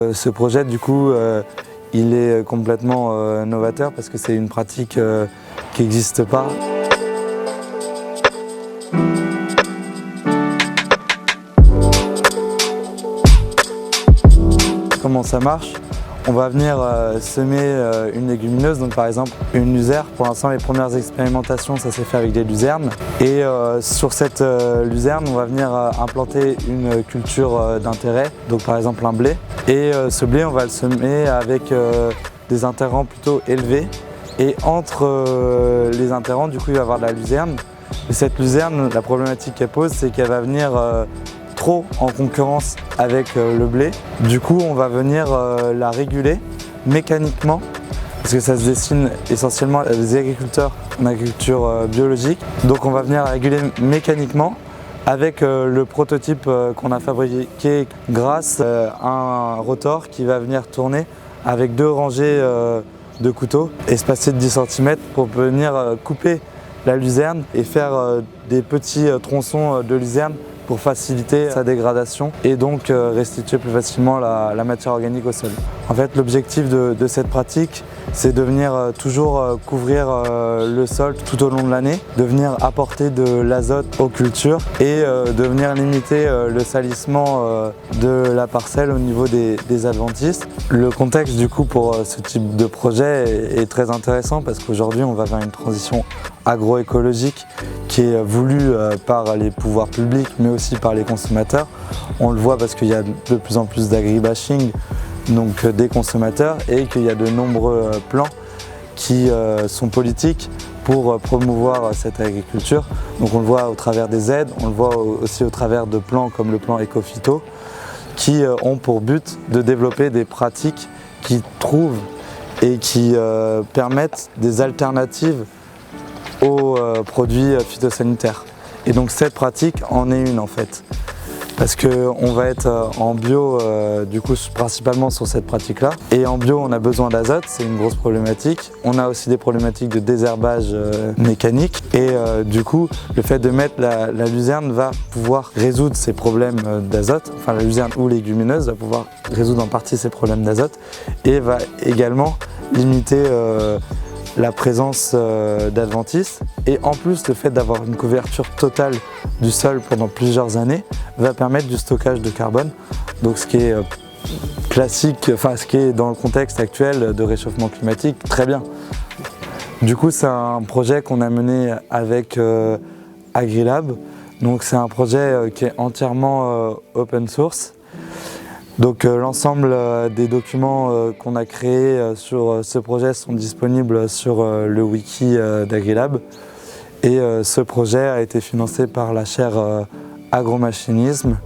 Ce projet, du coup, il est complètement novateur parce que c'est une pratique qui n'existe pas. Comment ça marche? On va venir semer une légumineuse, donc par exemple une luzerne. Pour l'instant, les premières expérimentations, ça s'est fait avec des luzernes. Et sur cette luzerne, on va venir implanter une culture d'intérêt, donc par exemple un blé. Et ce blé, on va le semer avec des interrants plutôt élevés. Et entre les interrants, du coup, il va y avoir de la luzerne. Et cette luzerne, la problématique qu'elle pose, c'est qu'elle va venir trop en concurrence avec le blé. Du coup, on va venir la réguler mécaniquement parce que ça se destine essentiellement à des agriculteurs en agriculture biologique. Donc on va venir la réguler mécaniquement avec le prototype qu'on a fabriqué grâce à un rotor qui va venir tourner avec 2 rangées de couteaux espacés de 10 cm pour venir couper la luzerne et faire des petits tronçons de luzerne pour faciliter sa dégradation et donc restituer plus facilement la matière organique au sol. En fait, l'objectif de cette pratique, c'est de venir toujours couvrir le sol tout au long de l'année, de venir apporter de l'azote aux cultures et de venir limiter le salissement de la parcelle au niveau des adventices. Le contexte du coup pour ce type de projet est très intéressant parce qu'aujourd'hui on va vers une transition agroécologique qui est voulue par les pouvoirs publics mais aussi par les consommateurs. On le voit parce qu'il y a de plus en plus d'agribashing, donc des consommateurs, et qu'il y a de nombreux plans qui sont politiques pour promouvoir cette agriculture. Donc on le voit au travers des aides, on le voit aussi au travers de plans comme le plan Ecophyto qui ont pour but de développer des pratiques qui trouvent et qui permettent des alternatives aux produits phytosanitaires. Et donc cette pratique en est une en fait. Parce qu'on va être en bio du coup principalement sur cette pratique-là. Et en bio on a besoin d'azote, c'est une grosse problématique. On a aussi des problématiques de désherbage mécanique. Et du coup le fait de mettre la luzerne va pouvoir résoudre ces problèmes d'azote. Enfin la luzerne ou légumineuse va pouvoir résoudre en partie ces problèmes d'azote. Et va également limiter la présence d'adventices, et en plus le fait d'avoir une couverture totale du sol pendant plusieurs années va permettre du stockage de carbone, donc ce qui est classique, enfin ce qui est dans le contexte actuel de réchauffement climatique très bien. Du coup c'est un projet qu'on a mené avec AgriLab, donc c'est un projet qui est entièrement open source. Donc l'ensemble des documents qu'on a créés sur ce projet sont disponibles sur le wiki d'AgriLab. Et ce projet a été financé par la chaire agromachinisme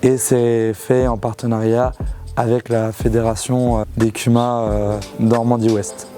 et c'est fait en partenariat avec la fédération des CUMA Normandie Ouest.